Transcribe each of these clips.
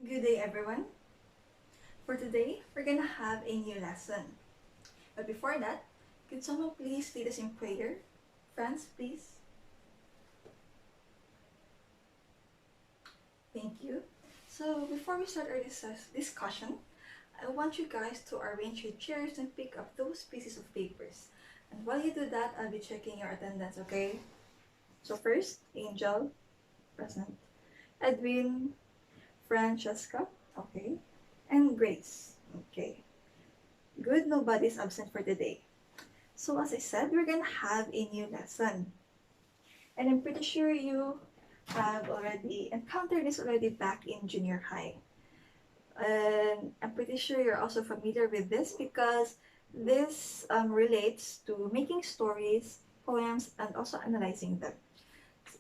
Good day, everyone. For today, we're gonna have a new lesson. But before that, could someone please lead us in prayer? Friends, please. Thank you. So, before we start our discussion, I want you guys to arrange your chairs and pick up those pieces of papers. And while you do that, I'll be checking your attendance, okay? So, first, Angel, present. Edwin, Francesca, okay. And Grace, okay. Good, nobody's absent for today. So as I said, we're gonna have a new lesson. And I'm pretty sure you have already encountered this already back in junior high. And I'm pretty sure you're also familiar with this because this relates to making stories, poems, and also analyzing them.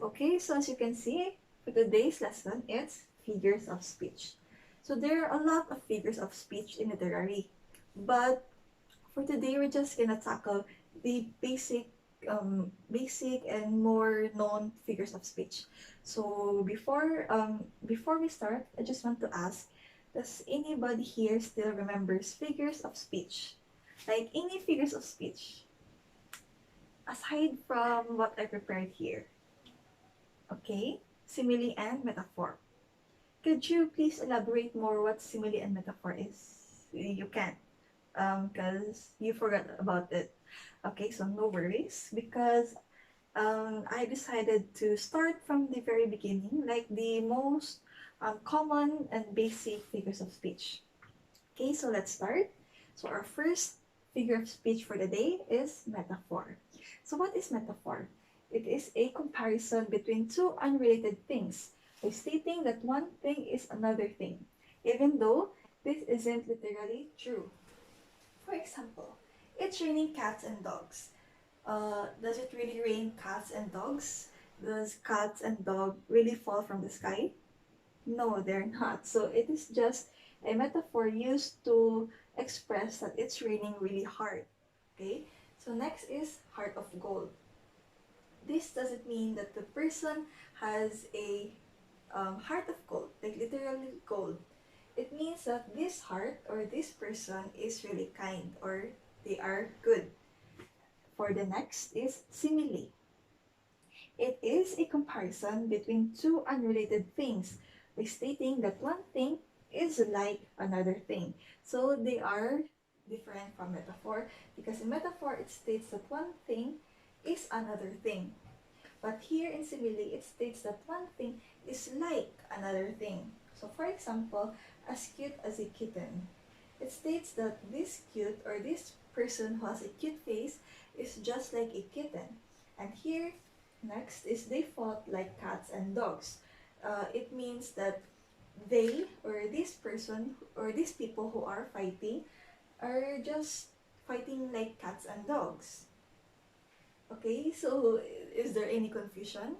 Okay, so as you can see, for today's lesson, it's figures of speech. So there are a lot of figures of speech in literary, but for today, we're just gonna tackle the basic and more known figures of speech. So before we start, I just want to ask, does anybody here still remembers figures of speech? Like any figures of speech, aside from what I prepared here. Okay, simile and metaphor. Could you please elaborate more what simile and metaphor is? You can. Because you forgot about it. Okay, so no worries because I decided to start from the very beginning, like the most common and basic figures of speech. Okay, so let's start. So our first figure of speech for the day is metaphor. So what is metaphor? It is a comparison between two unrelated things by stating that one thing is another thing, even though this isn't literally true. For example, it's raining cats and dogs. Does it really rain cats and dogs? Does cats and dog really fall from the sky? No, they're not. So it is just a metaphor used to express that it's raining really hard. Okay? So next is heart of gold. This doesn't mean that the person has a heart of gold, like literally gold. It means that this heart or this person is really kind or they are good. For the next is simile. It is a comparison between two unrelated things by stating that one thing is like another thing. So they are different from metaphor because in metaphor it states that one thing is another thing. But here in simile it states that one thing is like another thing. So for example, as cute as a kitten. It states that this cute or this person who has a cute face is just like a kitten. And here, next is they fought like cats and dogs. It means that they or this person or these people who are fighting are just fighting like cats and dogs. Okay, so is there any confusion?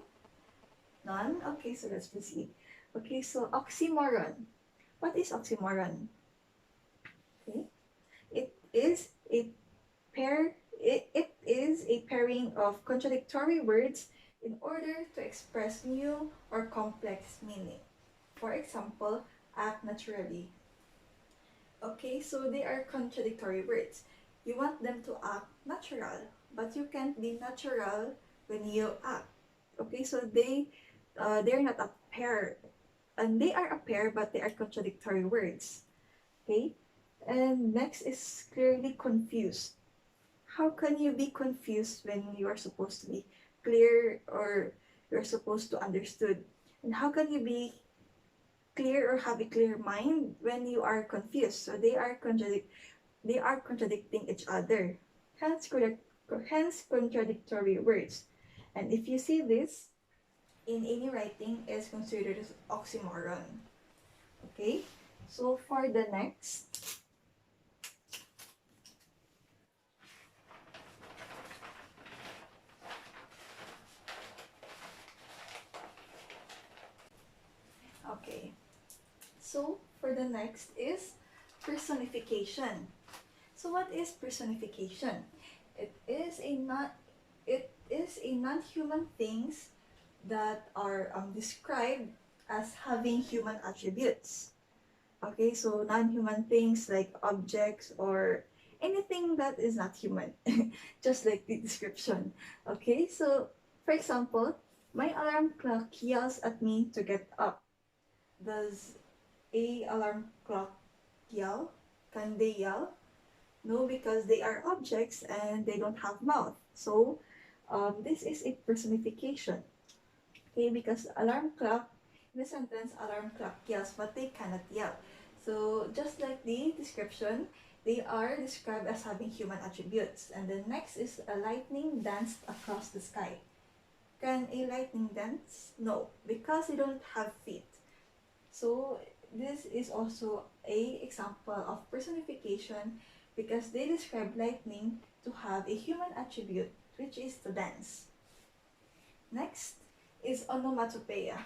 None? Okay, so let's proceed. Okay, so oxymoron. What is oxymoron? Okay, it is a it is a pairing of contradictory words in order to express new or complex meaning. For example, act naturally. Okay, so they are contradictory words. You want them to act natural, but you can't be natural when you act. Okay, so they're not a pair, and they are a pair, but they are contradictory words. Okay, and next is clearly confused. How can you be confused when you are supposed to be clear or you're supposed to understood? And how can you be clear or have a clear mind when you are confused? So they are contradicting each other. Hence, hence contradictory words. And if you see this in any writing is considered as oxymoron. Okay? So for the next, okay. So for the next is personification. So what is personification? It is a not it is a non-human things that are described as having human attributes. Okay, so non-human things like objects or anything that is not human, just like the description. Okay, so for example, my alarm clock yells at me to get up. Does a alarm clock yell? Can they yell? No, because they are objects and they don't have mouth. So this is a personification. Okay, because alarm clock, in the sentence, alarm clock yells, but they cannot yell. So just like the description, they are described as having human attributes. And then next is a lightning danced across the sky. Can a lightning dance? No, because they don't have feet. So this is also a example of personification because they describe lightning to have a human attribute, which is to dance. Next is onomatopoeia.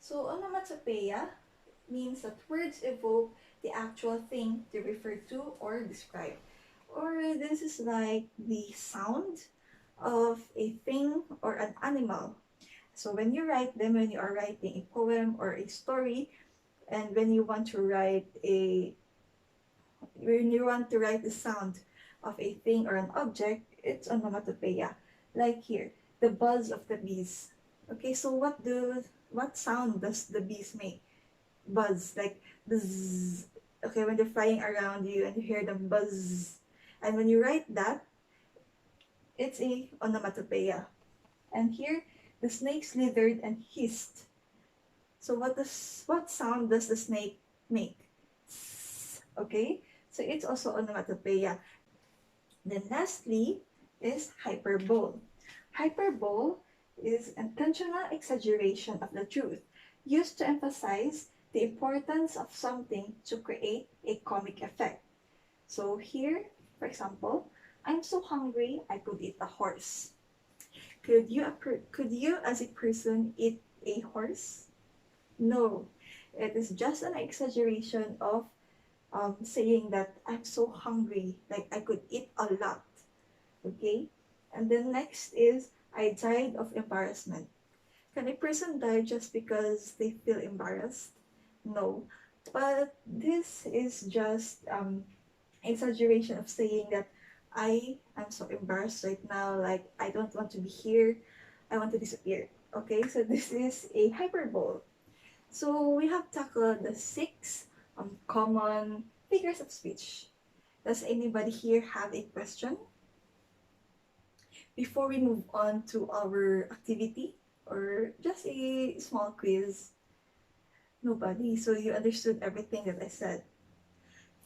So onomatopoeia means that words evoke the actual thing to refer to or describe. Or this is like the sound of a thing or an animal. So when you write them, when you are writing a poem or a story, and when you want to write the sound of a thing or an object, it's onomatopoeia. Like here, the buzz of the bees. Okay, so what sound does the bees make? Buzz, like buzz. Okay, when they're flying around you and you hear them buzz. And when you write that, it's a onomatopoeia. And here, the snake slithered and hissed. So what sound does the snake make? Okay, so it's also onomatopoeia. Then lastly is hyperbole. Hyperbole is intentional exaggeration of the truth, used to emphasize the importance of something to create a comic effect. So here, for example, I'm so hungry I could eat a horse. Could you as a person eat a horse? No, it is just an exaggeration of saying that I'm so hungry, like I could eat a lot. Okay? And then next is I died of embarrassment. Can a person die just because they feel embarrassed? No. But this is just exaggeration of saying that I am so embarrassed right now, like I don't want to be here, I want to disappear. Okay, so this is a hyperbole. So we have tackled the six common figures of speech. Does anybody here have a question? Before we move on to our activity or just a small quiz, nobody. So you understood everything that I said.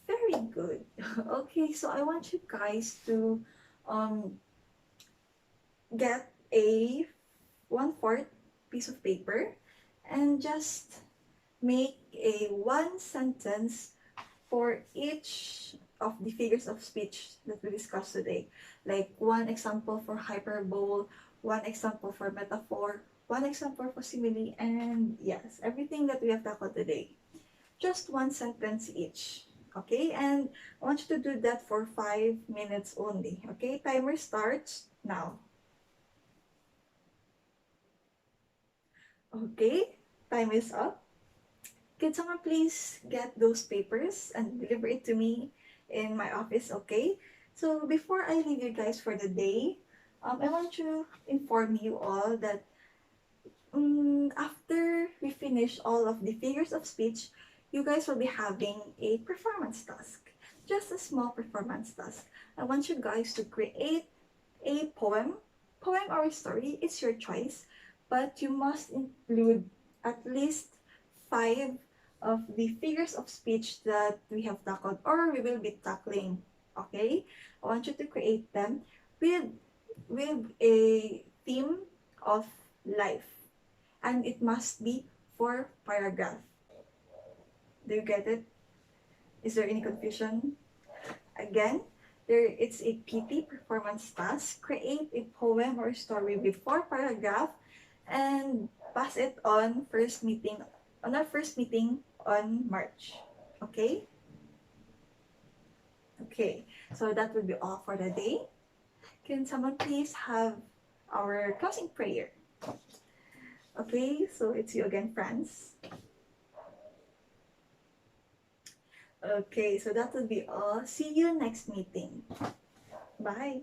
Very good. Okay, so I want you guys to um, get a 1/4 piece of paper and just make a one sentence for each of the figures of speech that we discussed today. Like one example for hyperbole, one example for metaphor, one example for simile, and yes, everything that we have tackled today. Just one sentence each. Okay, and I want you to do that for 5 minutes only. Okay, timer starts now. Okay, time is up. Can someone please get those papers and deliver it to me in my office, okay? So before I leave you guys for the day, I want to inform you all that after we finish all of the figures of speech, you guys will be having a performance task. Just a small performance task. I want you guys to create a poem or a story, it's your choice, but you must include at least 5 of the figures of speech that we have tackled or we will be tackling. Okay? I want you to create them with a theme of life. And it must be 4 paragraph. Do you get it? Is there any confusion? Again, it's a PT performance task. Create a poem or story with 4 paragraph and pass it on our first meeting on March. Okay? Okay. So that will be all for the day. Can someone please have our closing prayer? Okay, so it's you again, Franz. Okay, so that would be all. See you next meeting. Bye.